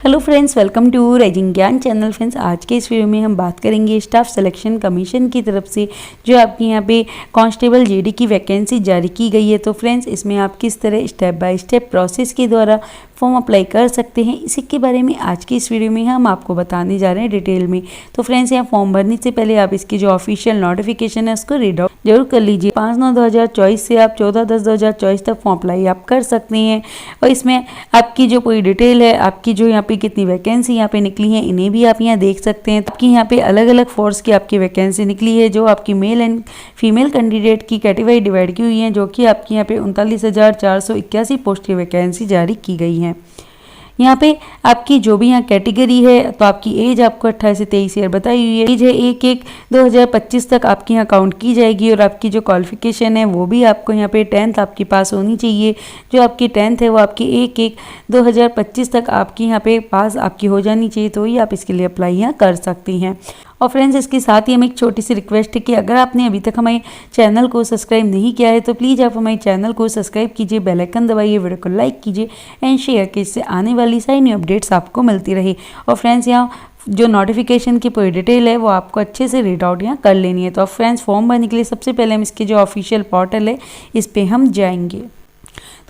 Hello friends, welcome to rising Gyan channel. Friends, आज के इस वीडियो में हम बात करेंगे स्टाफ सिलेक्शन कमीशन की तरफ से जो आपके यहाँ पे कांस्टेबल जेडी की वैकेंसी जारी की गई है। तो फ्रेंड्स, इसमें आप किस तरह स्टेप बाय स्टेप प्रोसेस के द्वारा फॉर्म अप्लाई कर सकते हैं, इसी के बारे में आज की इस वीडियो में हम आपको बताने जा रहे हैं डिटेल में। तो फ्रेंड्स, यहाँ फॉर्म भरने से पहले आप इसकी जो ऑफिशियल नोटिफिकेशन है उसको रीड आउट जरूर कर लीजिए। 5/9/2024 से आप 14/10/2024 तक फॉर्म अप्लाई आप कर सकते हैं। और इसमें आपकी जो पूरी डिटेल है, आपकी जो यहाँ पे कितनी वैकेंसी यहाँ पे निकली है, इन्हें भी आप यहाँ देख सकते हैं। आपकी यहाँ पे अलग अलग फोर्स की आपकी वैकेंसी निकली है, जो आपकी मेल एंड फीमेल कैंडिडेट की कैटेगरी डिवाइड की हुई है, जो कि आपकी यहाँ पे 39,481 पोस्ट की वैकेंसी जारी की गई है। यहाँ पे आपकी जो भी यहाँ कैटेगरी है, तो आपकी एज आपको 18 से 23 ईयर बताई हुई है। एज है 1/1/2025 तक आपकी यहाँ काउंट की जाएगी। और आपकी जो क्वालिफिकेशन है वो भी आपको यहाँ पे 10th आपके पास होनी चाहिए। जो आपकी 10th है वो आपकी 1/1/2025 तक आपकी यहाँ पे पास आपकी हो जानी चाहिए, तो ही आप इसके लिए अप्लाई यहाँ कर सकती हैं। और फ्रेंड्स, इसके साथ ही हमें एक छोटी सी रिक्वेस्ट है कि अगर आपने अभी तक हमारे चैनल को सब्सक्राइब नहीं किया है तो प्लीज़ आप हमारे चैनल को सब्सक्राइब कीजिए, बेल आइकन दबाइए, वीडियो को लाइक कीजिए एंड शेयर कीजिए, इससे आने वाली सारी न्यू अपडेट्स आपको मिलती रही। और फ्रेंड्स, यहाँ जो नोटिफिकेशन की पूरी डिटेल है वो आपको अच्छे से रीड आउट यहाँ कर लेनी है। तो फ्रेंड्स, फॉर्म भरने के लिए सबसे पहले हम इसके जो ऑफिशियल पोर्टल है इस पर हम जाएंगे।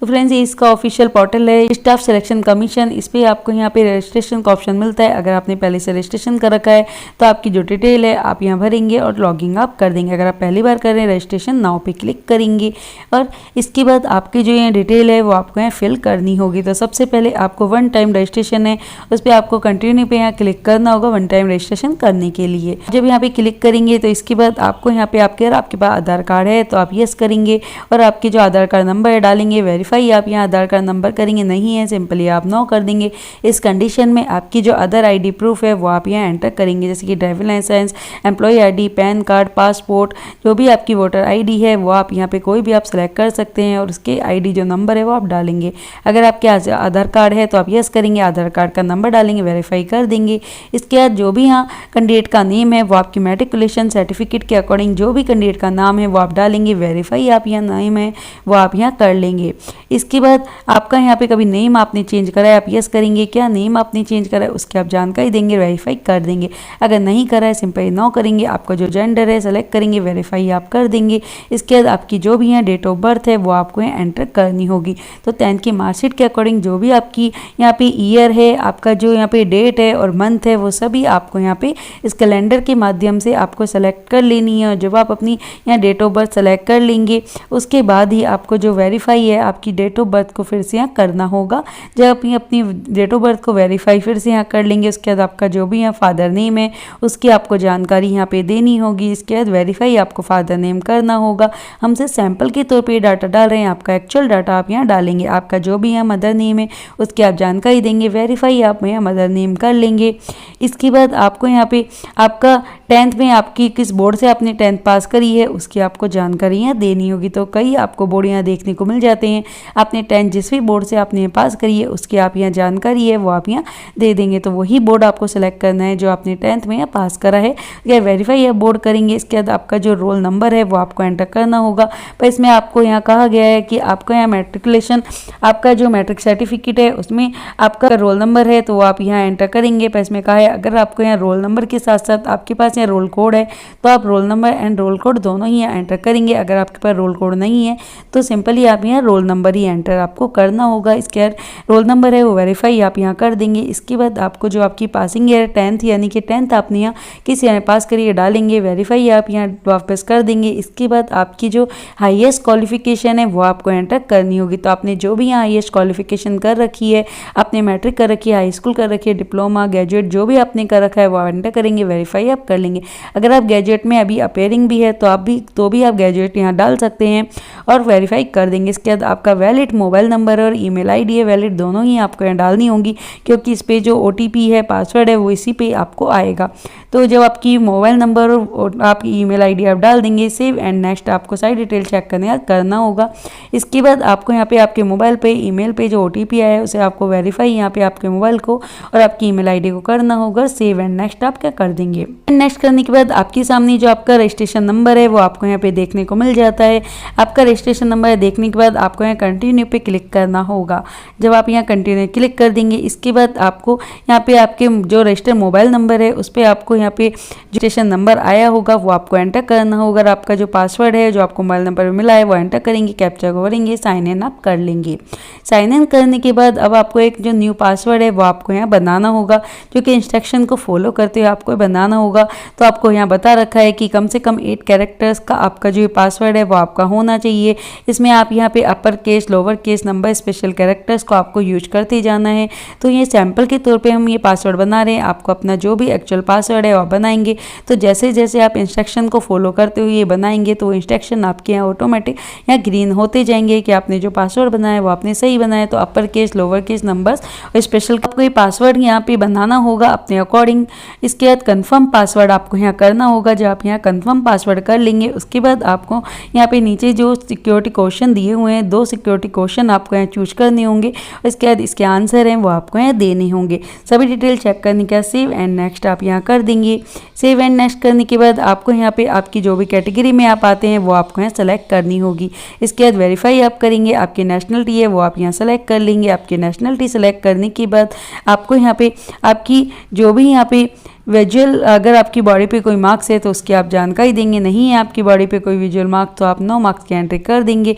तो फ्रेंड्स, ये इसका ऑफिशियल पोर्टल है स्टाफ सिलेक्शन कमीशन। इस पर आपको यहाँ पे रजिस्ट्रेशन का ऑप्शन मिलता है। अगर आपने पहले से रजिस्ट्रेशन कर रखा है तो आपकी जो डिटेल है आप यहाँ भरेंगे और लॉगिंग आप कर देंगे। अगर आप पहली बार कर रहे हैं, रजिस्ट्रेशन नाउ पे क्लिक करेंगे और इसके बाद आपकी जो यहाँ डिटेल है वो आपको यहाँ फिल करनी होगी। तो सबसे पहले आपको वन टाइम रजिस्ट्रेशन है, उस पर आपको कंटिन्यू पे यहाँ क्लिक करना होगा वन टाइम रजिस्ट्रेशन करने के लिए। जब यहाँ पे क्लिक करेंगे तो इसके बाद आपको यहाँ पे आपके पास आधार कार्ड है तो आप यस करेंगे और आपके जो आधार कार्ड नंबर है डालेंगे। वेरीफाई आप यहाँ आधार कार्ड नंबर करेंगे, नहीं है सिंपली आप नो कर देंगे। इस कंडीशन में आपकी जो अदर आईडी प्रूफ है वो आप यहाँ एंटर करेंगे, जैसे कि driving licence, employ ID, PAN card, passport, जो भी आपकी वोटर आईडी है वो आप यहाँ पे कोई भी आप सेलेक्ट कर सकते हैं और उसके आईडी जो नंबर है वो आप डालेंगे। अगर आपके आधार कार्ड है तो आप यस करेंगे, आधार कार्ड का नंबर डालेंगे, वेरीफाई कर देंगे। इसके बाद जो भी यहाँ कैंडिडेट का नेम है वो आपकी मैट्रिकुलेशन सर्टिफिकेट के अकॉर्डिंग जो भी कैंडिडेट का नाम है वो आप डालेंगे। वेरीफाई आप यहाँ नेम है वो आप यहाँ कर लेंगे। इसके बाद आपका यहाँ पे कभी नेम आपने चेंज करा है आप यस करेंगे, क्या नेम आपने चेंज करा है उसकी आप जानकारी देंगे, वेरीफाई कर देंगे। अगर नहीं करा है सिंपली नो करेंगे। आपका जो जेंडर है सेलेक्ट करेंगे, वेरीफाई आप कर देंगे। इसके बाद आपकी जो भी यहाँ डेट ऑफ बर्थ है वो आपको यहाँ एंटर करनी होगी। तो 10th की मार्कशीट के अकॉर्डिंग जो भी आपकी यहाँ पे ईयर है, आपका जो यहाँ पे डेट है और मंथ है वो सभी आपको यहाँ पे इस कैलेंडर के माध्यम से आपको सेलेक्ट कर लेनी है। और जब आप अपनी यहाँ डेट ऑफ बर्थ सेलेक्ट कर लेंगे उसके बाद ही आपको जो वेरीफाई है आपकी डेट ऑफ बर्थ को फिर से यहाँ करना होगा। जब अपनी डेट ऑफ बर्थ को वेरीफाई फिर से यहाँ कर लेंगे उसके बाद आपका जो भी यहाँ फादर नेम है उसकी आपको जानकारी यहाँ पे देनी होगी। इसके बाद वेरीफाई आपको फादर नेम करना होगा। हमसे सैंपल के तौर पे डाटा डाल रहे हैं, आपका एक्चुअल डाटा आप यहाँ डालेंगे। आपका जो भी यहाँ मदर नेम है उसकी आप जानकारी देंगे, वेरीफाई आप यहाँ मदर नेम कर लेंगे। इसके बाद आपको यहाँ पे आपका 10th में आपकी किस बोर्ड से आपने 10th पास करी है उसकी आपको जानकारी यहाँ देनी होगी। तो कई आपको बोर्ड यहाँ देखने को मिल जाते हैं, आपने 10th जिस भी बोर्ड से आपने पास करी है उसकी आप यहाँ जानकारी है वो आप यहाँ दे देंगे। तो वही बोर्ड आपको सेलेक्ट करना है जो आपने 10th में यहाँ पास करा है। या वेरीफाई आप बोर्ड करेंगे। इसके बाद आपका जो रोल नंबर है वो आपको एंटर करना होगा। पर इसमें आपको यहाँ कहा गया है कि आपका यहाँ मैट्रिकुलेशन, आपका जो मैट्रिक सर्टिफिकेट है उसमें आपका रोल नंबर है तो वो आप यहाँ एंटर करेंगे। पर इसमें कहा है अगर आपको यहाँ रोल नंबर के साथ साथ आपके पास यहाँ रोल कोड है तो आप roll number and roll code दोनों ही यहाँ एंटर करेंगे। अगर आपके पास रोल कोड नहीं है तो सिंपली आप यहाँ रोल नंबर ही एंटर आपको करना होगा। इसके बाद रोल नंबर है वो वेरीफाई आप यहाँ कर देंगे। इसके बाद आपको जो आपकी पासिंग ईयर 10th यानी कि 10th आपने यहाँ किस ईयर पास करिए डालेंगे, वेरीफाई आप यहाँ वापस कर देंगे। इसके बाद आपकी जो हाईएस्ट क्वालिफिकेशन है वो आपको एंटर करनी होगी। तो आपने जो भी यहाँ हाईएस्ट क्वालिफिकेशन कर रखी है, आपने मैट्रिक कर रखी है, हाई स्कूल कर रखी है, डिप्लोमा, ग्रेजुएट जो भी आपने कर रखा है वो एंटर करेंगे, वेरीफाई आप कर लेंगे। अगर आप ग्रेजुएट में अभी अपेयरिंग भी है तो आप ग्रेजुएट यहाँ डाल सकते हैं और वेरीफाई कर देंगे। इसके बाद आपका वैलिड मोबाइल नंबर और ईमेल आईडी है वैलिड दोनों ही आपको यहाँ डालनी होंगी, क्योंकि इस पे जो ओटीपी है पासवर्ड है वो इसी पे आपको आएगा। तो जब आपकी मोबाइल नंबर और आपकी ईमेल आईडी आप डाल देंगे, सेव एंड नेक्स्ट आपको सारी डिटेल चेक करना होगा। इसके बाद आपको यहाँ पे आपके मोबाइल पे ईमेल पे जो ओटीपी आया है उसे आपको वेरीफाई यहाँ पे आपके मोबाइल को और आपकी ईमेल आईडी को करना होगा। सेव एंड नेक्स्ट आप क्या कर देंगे। नेक्स्ट नेक्स्ट करने के बाद आपके सामने जो आपका रजिस्ट्रेशन नंबर है वो आपको यहाँ पे देखने को मिल जाता है। आपका रजिस्ट्रेशन नंबर देखने के बाद आपको यहाँ कंटिन्यू पे क्लिक करना होगा। जब आप यहाँ कंटिन्यू क्लिक कर देंगे, इसके बाद आपको यहाँ पे आपके जो रजिस्टर्ड मोबाइल नंबर है उस पर आपको यहाँ पे रजिस्ट्रेशन नंबर आया होगा वो आपको एंटर करना होगा। आपका जो पासवर्ड है जो आपको मोबाइल नंबर पर मिला है वो एंटर करेंगे, कैप्चा करेंगे, साइन इन आप कर लेंगे। साइन इन करने के बाद अब आपको एक जो न्यू पासवर्ड है वो आपको यहाँ बनाना होगा, जो कि इंस्ट्रक्शन को फॉलो करते हुए आपको बनाना होगा। तो आपको यहाँ बता रखा है कि कम से कम 8 कैरेक्टर्स का आपका जो पासवर्ड है वो आपका होना चाहिए। इसमें आप यहाँ पे upper case, lower case, number, special characters को आपको यूज करते जाना है। तो ये सैंपल के तौर पे हम ये पासवर्ड बना रहे हैं, आपको अपना जो भी एक्चुअल पासवर्ड है वो बनाएंगे। तो जैसे जैसे आप इंस्ट्रक्शन को फॉलो करते हुए ये बनाएंगे तो इंस्ट्रक्शन आपके यहाँ ऑटोमेटिक यहाँ ग्रीन होते जाएंगे कि आपने जो पासवर्ड बनाया है वो आपने सही बनाया। तो upper case, lower case, numbers और स्पेशल आपको ये पासवर्ड यहाँ पे बनाना होगा अपने अकॉर्डिंग। इसके बाद कंफर्म पासवर्ड आपको यहाँ करना होगा। जब आप यहाँ कंफर्म पासवर्ड कर लेंगे उसके बाद आपको यहाँ पे नीचे जो सिक्योरिटी क्वेश्चन दिए हुए हैं 2 सिक्योरिटी क्वेश्चन आपको यहाँ चूज करने होंगे। इसके बाद इसके आंसर हैं वो आपको यहाँ देने होंगे। सभी डिटेल चेक करने के बाद सेव एंड नेक्स्ट आप यहाँ कर देंगे। सेव एंड नेक्स्ट करने के बाद आपको यहाँ पे आपकी जो भी कैटेगरी में आप आते हैं वो आपको यहाँ सेलेक्ट करनी होगी। इसके बाद वेरीफाई आप करेंगे, आपकी नेशनलिटी है वो आप यहाँ सेलेक्ट कर लेंगे। आपकी नेशनलिटी सेलेक्ट करने के बाद आपको यहाँ पे आपकी जो भी यहाँ पे विजुअल, अगर आपकी बॉडी पे कोई मार्क्स है तो उसकी आप जानकारी देंगे, नहीं है आपकी बॉडी पे कोई विजुअल मार्क्स तो आप नो मार्क्स की एंट्री कर देंगे।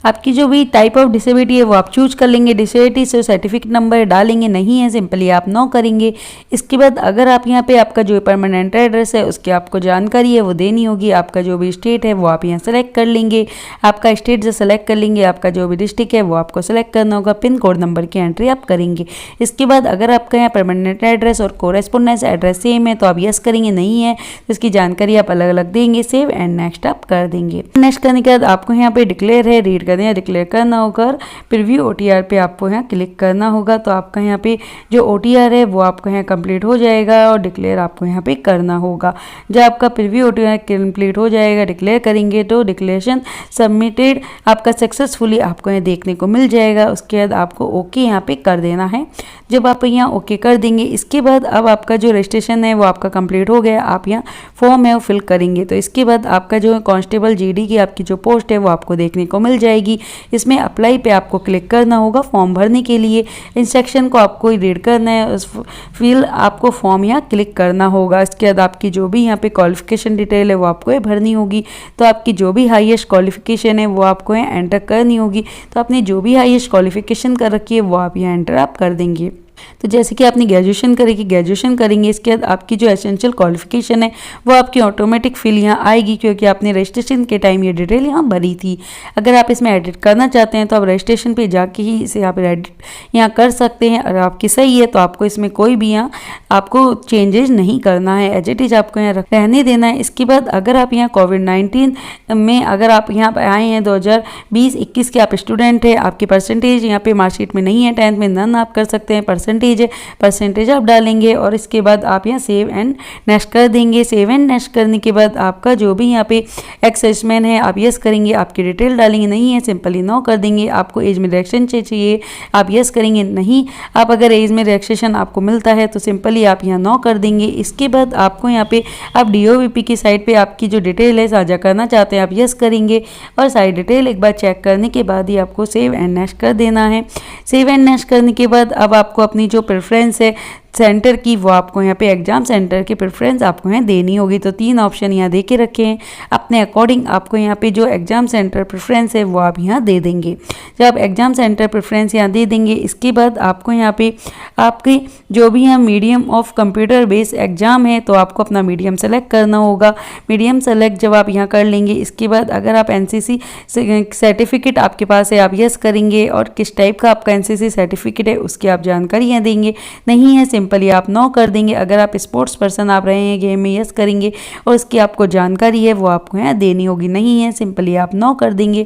आपकी जो भी टाइप ऑफ डिसेबिलिटी है वो आप चूज कर लेंगे। डिसेबिलिटी से सर्टिफिकेट नंबर डालेंगे, नहीं है सिंपली आप नो करेंगे। इसके बाद अगर आप यहाँ पे आपका जो परमानेंट एड्रेस है उसकी आपको जानकारी है वो देनी होगी। आपका जो भी स्टेट है वो आप यहाँ सेलेक्ट कर लेंगे। आपका स्टेट जो सेलेक्ट कर लेंगे, आपका जो भी डिस्ट्रिक्ट है वो आपको सेलेक्ट करना होगा। पिन कोड नंबर की एंट्री आप करेंगे। इसके बाद अगर आपका यहाँ परमानेंट एड्रेस और कोरेस्पोंडेंस एड्रेस सेम है तो आप यस करेंगे, नहीं है तो इसकी जानकारी आप अलग अलग देंगे। सेव एंड नेक्स्ट आप कर देंगे। नेक्स्ट करने के बाद आपको यहाँ पे डिक्लेयर है रीड करना है, डिक्लेयर करना होगा। प्रीव्यू ओटीआर पे आपको यहाँ क्लिक करना होगा। तो आपका यहाँ पे जो ओटीआर है वो आपको यहाँ कंप्लीट हो जाएगा और डिक्लेयर आपको यहाँ पे करना होगा। जब आपका प्रीव्यू ओटीआर कंप्लीट हो जाएगा, डिक्लेयर करेंगे तो डिक्लेरेशन सबमिटेड आपका सक्सेसफुली आपको यहाँ देखने को मिल जाएगा। उसके बाद आपको ओके यहाँ पे कर देना है। जब आप यहाँ ओके कर देंगे इसके बाद अब आपका जो रजिस्ट्रेशन है वो आपका कंप्लीट हो गया। आप यहाँ फॉर्म है वो फिल करेंगे। तो इसके बाद आपका जो कांस्टेबल जीडी की आपकी जो पोस्ट है वो आपको देखने को मिल जाएगी। इसमें अप्लाई पे आपको क्लिक करना होगा फॉर्म भरने के लिए। इंस्ट्रक्शन को आपको रीड करना है, उस फिल आपको फॉर्म यहाँ क्लिक करना होगा। इसके बाद आपकी जो भी यहाँ पे क्वालिफिकेशन डिटेल है वो आपको ये भरनी होगी। तो आपकी जो भी हाईएस्ट क्वालिफिकेशन है वो आपको यहाँ एंटर करनी होगी। तो आपने जो भी हाईएस्ट क्वालिफिकेशन कर रखी है वो आप यहाँ एंटर आप कर देंगे। तो जैसे कि आपने ग्रेजुएशन करेंगे इसके बाद आपकी जो एसेंशियल क्वालिफिकेशन है वो आपकी ऑटोमेटिक फिल यहाँ आएगी, क्योंकि आपने रजिस्ट्रेशन के टाइम ये डिटेल यहाँ भरी थी। अगर आप इसमें एडिट करना चाहते हैं तो आप रजिस्ट्रेशन पे जाके ही इसे आप एडिट यहाँ कर सकते हैं। अगर आपकी सही है तो आपको इसमें कोई भी यहाँ आपको चेंजेस नहीं करना है, एज इट इज आपको यहाँ रहने देना है। इसके बाद अगर आप यहाँ कोविड-19 में अगर आप यहाँ पर आए हैं 2020-21 के आप स्टूडेंट है, आपकी परसेंटेज यहाँ पे मार्कशीट में नहीं है, 10th में नन आप कर सकते हैं, परसेंटेज आप डालेंगे और इसके बाद आप यहाँ सेव एंड नेक्स्ट कर देंगे। सेव एंड नेक्स्ट करने के बाद आपका जो भी यहाँ पे एक्सेसमेंट है आप यस करेंगे, आपकी डिटेल डालेंगे, नहीं है सिंपली नो कर देंगे। आपको एज में रिलैक्सेशन चाहिए आप यस करेंगे, नहीं आप अगर एज में रिलैक्सेशन आपको मिलता है तो सिंपली आप यहाँ नो कर देंगे। इसके बाद आपको यहाँ पे आप DOVP की साइट पे आपकी जो डिटेल है साझा करना चाहते हैं आप यस करेंगे और सारी डिटेल एक बार चेक करने के बाद ही आपको सेव एंड नेक्स्ट कर देना है। सेव एंड नेक्स्ट करने के बाद अब आपको अपनी जो प्रेफरेंस है सेंटर की वो आपको यहाँ पे एग्जाम सेंटर की प्रेफरेंस आपको यहाँ देनी होगी। तो 3 ऑप्शन यहाँ दे के रखे हैं, अपने अकॉर्डिंग आपको यहाँ पे जो एग्जाम सेंटर प्रेफरेंस है वो आप यहाँ दे देंगे। जब आप एग्जाम सेंटर प्रेफरेंस यहाँ दे देंगे इसके बाद आपको यहाँ पे आपके जो भी यहाँ medium of computer based exam है तो आपको अपना मीडियम सेलेक्ट करना होगा। मीडियम सेलेक्ट जब आप यहाँ कर लेंगे इसके बाद अगर आप NCC सर्टिफिकेट आपके पास है आप यस करेंगे और किस टाइप का आपका NCC सर्टिफिकेट है उसकी आप जानकारी यहाँ देंगे, नहीं है सिंपली आप नो कर देंगे। अगर आप स्पोर्ट्स पर्सन आप रहे हैं गेम में यस करेंगे और उसकी आपको जानकारी है वो आपको यहाँ देनी होगी, नहीं है सिंपली आप नो कर देंगे।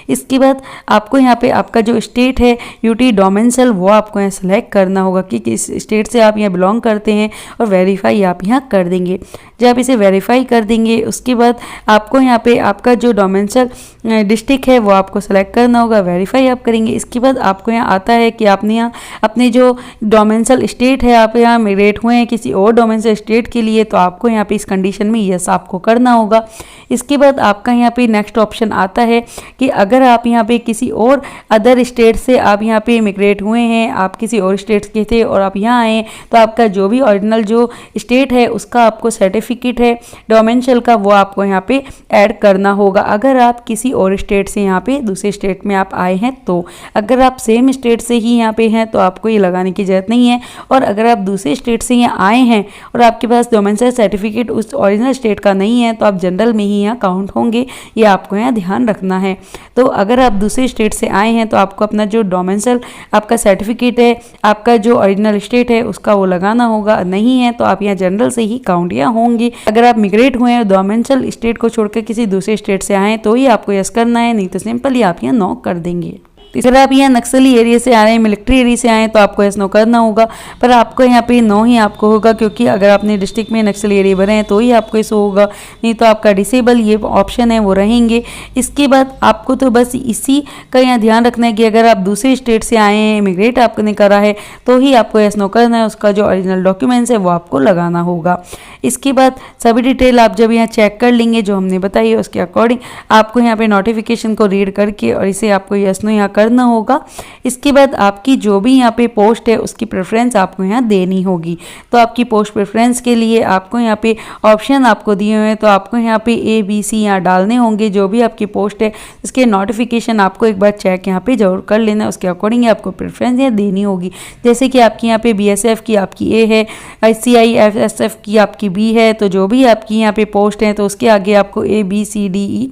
इसके बाद आपको यहाँ पे आपका जो स्टेट है यूटी डोमेंसल वो आपको यहाँ सेलेक्ट करना होगा कि किस स्टेट से आप यहाँ बिलोंग करते हैं और वेरीफाई आप यहाँ कर देंगे। जब आप इसे वेरीफाई कर देंगे उसके बाद आपको यहाँ पे आपका जो डोमेंसल डिस्ट्रिक्ट है वो आपको सेलेक्ट करना होगा, वेरीफाई आप करेंगे। इसके बाद आपको यहाँ आता है कि आपने यहाँ अपने जो डोमेंसल स्टेट है आप यहाँ मिग्रेट हुए हैं किसी और डोमेन से स्टेट के लिए तो आपको यहाँ पे इस कंडीशन में यस आपको करना होगा। इसके बाद आपका यहाँ पे नेक्स्ट ऑप्शन आता है कि अगर आप यहाँ पे किसी और अदर स्टेट से आप यहाँ पे मिग्रेट हुए हैं, आप किसी और स्टेट के थे और आप यहाँ आए, तो आपका जो भी ओरिजिनल जो स्टेट है उसका आपको सर्टिफिकेट है डोमेंशियल का, वो आपको यहाँ पे ऐड करना होगा। अगर आप किसी और स्टेट से यहाँ पे दूसरे स्टेट में आप आए हैं तो अगर आप सेम स्टेट से ही यहाँ पे हैं तो आपको ये लगाने की ज़रूरत नहीं है। और अगर आप दूसरे स्टेट से यहाँ आए हैं और आपके पास डोमेंशियल सर्टिफिकेट उस ओरिजिनल स्टेट का नहीं है तो आप जनरल में ही यहाँ काउंट होंगे, ये आपको यहाँ ध्यान रखना है। तो अगर आप दूसरे स्टेट से आए हैं तो आपको अपना जो डोमेंशियल आपका सर्टिफिकेट है, आपका जो ओरिजिनल स्टेट है उसका वो लगाना होगा, नहीं है तो आप यहाँ जनरल से ही काउंट या होंगे। अगर आप मिग्रेट हुए हैं डोमेंशियल स्टेट को छोड़कर किसी दूसरे स्टेट से आए तो ही आपको यस करना है, नहीं तो सिंपली आप यहाँ नो कर देंगे। अगर आप यहाँ नक्सली एरिया से आ रहे हैं, मिलिट्री एरिया से आए हैं तो आपको यस नो करना होगा, पर आपको यहाँ पे नो ही आपको होगा क्योंकि अगर आपने डिस्ट्रिक्ट में नक्सली एरिया भरे हैं तो ही आपको यस होगा, नहीं तो आपका डिसेबल ये ऑप्शन है वो रहेंगे। इसके बाद आपको तो बस इसी का यहाँ ध्यान रखना है कि अगर आप दूसरे स्टेट से आए हैं, इमिग्रेट आपने करा है तो ही आपको यस नो करना है, उसका जो ओरिजिनल डॉक्यूमेंट्स है वो आपको लगाना होगा। इसके बाद सभी डिटेल आप जब यहाँ चेक कर लेंगे जो हमने बताई है उसके अकॉर्डिंग आपको यहाँ पे नोटिफिकेशन को रीड करके और इसे आपको यस नो यहाँ करना होगा। इसके बाद आपकी जो भी यहाँ पे पोस्ट है उसकी प्रेफरेंस आपको यहाँ देनी होगी। तो आपकी पोस्ट प्रेफरेंस के लिए आपको यहाँ पे ऑप्शन आपको दिए हुए हैं, तो आपको यहाँ पे ABC यहाँ डालने होंगे। जो भी आपकी पोस्ट है इसके नोटिफिकेशन आपको एक बार चेक यहाँ पे जरूर कर लेना, उसके अकॉर्डिंग आपको प्रेफरेंस यहाँ देनी होगी। जैसे कि आपकी यहाँ पे BSF की आपकी A है, ICISF की आपकी B है, तो जो भी आपकी यहाँ पे पोस्ट है तो उसके आगे आपको ABCDE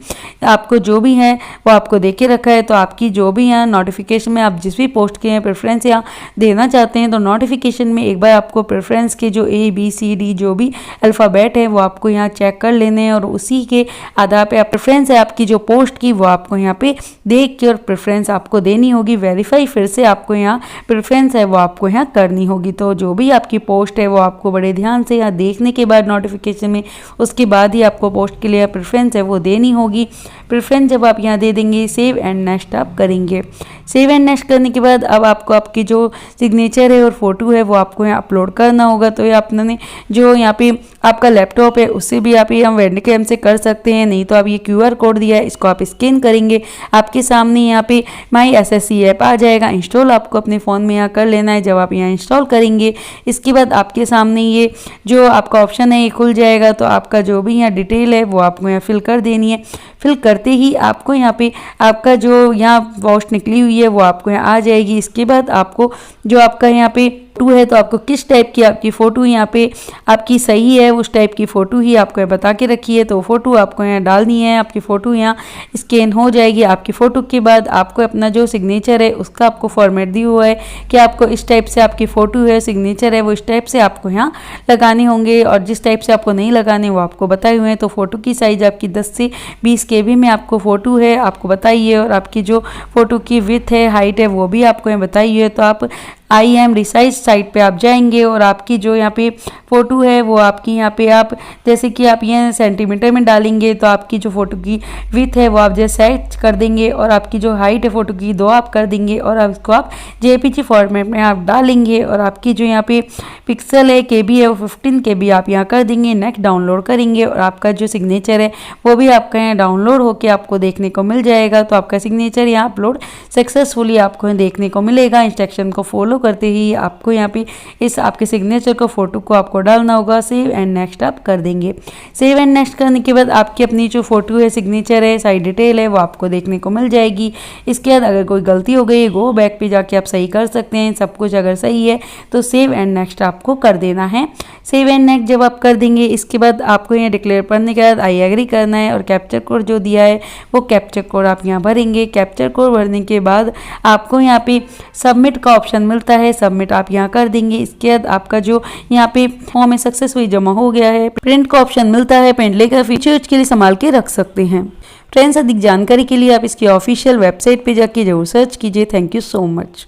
आपको जो भी है वो आपको दे के रखा है। तो आपकी जो भी यहाँ नोटिफिकेशन में आप जिस भी पोस्ट के प्रेफरेंस यहाँ देना चाहते हैं तो नोटिफिकेशन में एक बार आपको प्रेफरेंस के जो ABCD जो भी अल्फ़ाबेट है वो आपको यहाँ चेक कर लेने हैं और उसी के आधार पे आप प्रेफरेंस है आपकी जो पोस्ट की वो आपको यहाँ पे देख के और प्रेफरेंस आपको देनी होगी। वेरीफाई फिर से आपको यहाँ प्रेफरेंस है वो आपको यहाँ करनी होगी। तो जो भी आपकी पोस्ट है वो आपको बड़े ध्यान से यहाँ देखने के बाद नोटिफिकेशन में उसके बाद ही आपको पोस्ट के लिए प्रेफरेंस है वो देनी होगी। प्रेफरेंस जब आप यहाँ दे देंगे सेव एंड नेक्स्ट आप करेंगे। सेव एंड नेक्स्ट करने के बाद अब आपको आपकी जो सिग्नेचर है और फोटो है वो आपको यहाँ अपलोड करना होगा। तो ये आपने जो यहाँ पे आपका लैपटॉप है उससे भी आप ये हम वेंडीकैम से कर सकते हैं, नहीं तो आप ये QR कोड दिया है इसको आप स्कैन करेंगे, आपके सामने यहाँ पे माई SSC ऐप आ जाएगा। इंस्टॉल आपको अपने फ़ोन में यहाँ कर लेना है। जब आप यहाँ इंस्टॉल करेंगे इसके बाद आपके सामने ये जो आपका ऑप्शन है ये खुल जाएगा। तो आपका जो भी यहाँ डिटेल है वो आपको यहाँ फिल कर देनी है। फिल करते ही आपको यहाँ पे आपका जो यहाँ पोस्ट निकली हुई है वो आपको यहाँ आ जाएगी। इसके बाद आपको जो आपका यहाँ पे फोटो है तो आपको किस टाइप की आपकी फ़ोटो यहाँ पे आपकी सही है उस टाइप की फ़ोटो ही आपको बता के रखी है। तो फ़ोटो आपको यहाँ डालनी है, आपकी फ़ोटो यहाँ स्कैन हो जाएगी। आपकी फ़ोटो के बाद आपको अपना जो सिग्नेचर है उसका आपको फॉर्मेट दिया हुआ है कि आपको इस टाइप से आपकी फ़ोटो है सिग्नेचर है वो इस टाइप से आपको यहाँ लगाने होंगे और जिस टाइप से आपको नहीं लगाने वो आपको बताए हुए हैं। तो फ़ोटो की साइज़ आपकी 10 से 20 KB में आपको फ़ोटो है आपको बताइए और आपकी जो फ़ोटो की विड्थ है हाइट है वो भी आपको यहाँ बताई हुई है। तो आप IM रिसाइज साइट पे आप जाएंगे और आपकी जो यहाँ पे फ़ोटो है वो आपकी यहाँ पे आप जैसे कि आप ये सेंटीमीटर में डालेंगे तो आपकी जो फ़ोटो की विड्थ है वो आप जैसे सेट कर देंगे और आपकी जो हाइट है फ़ोटो की 2 आप कर देंगे और अब इसको आप JPG फॉर्मेट में आप डालेंगे और आपकी जो यहाँ पे पिक्सल है KB है वो 15 KB आप यहाँ कर देंगे। नेक्स्ट डाउनलोड करेंगे और आपका जो सिग्नेचर है वो भी आपका यहाँ डाउनलोड होकर आपको देखने को मिल जाएगा। तो आपका सिग्नेचर यहाँ अपलोड सक्सेसफुली आपको देखने को मिलेगा। इंस्ट्रक्शन को फॉलो करते ही आपको यहाँ पे इस आपके सिग्नेचर को फोटो को आपको डालना होगा। सेव एंड नेक्स्ट आप कर देंगे। सेव एंड नेक्स्ट करने के बाद आपकी अपनी जो फोटो है सिग्नेचर है साइड डिटेल है वो आपको देखने को मिल जाएगी। इसके बाद अगर कोई गलती हो गई गो बैक पे जाके आप सही कर सकते हैं। सब कुछ अगर सही है तो सेव एंड नेक्स्ट आपको कर देना है। सेव एंड नेक्स्ट जब आप कर देंगे इसके बाद आपको यहाँ डिक्लेयर करने के बाद आई एग्री करना है और कैप्चर कोड जो दिया है वो कैप्चर कोड आप यहाँ भरेंगे। कैप्चर कोड भरने के बाद आपको यहाँ पे सबमिट का ऑप्शन मिलता है, सबमिट आप यहाँ कर देंगे। इसके बाद आपका जो यहाँ पे फॉर्म है सक्सेसफुली जमा हो गया है। प्रिंट का ऑप्शन मिलता है, प्रिंट लेकर फीचर्स के लिए संभाल के रख सकते हैं। फ्रेंड्स अधिक जानकारी के लिए आप इसकी ऑफिशियल वेबसाइट पे जाके जरूर सर्च कीजिए। Thank you so much.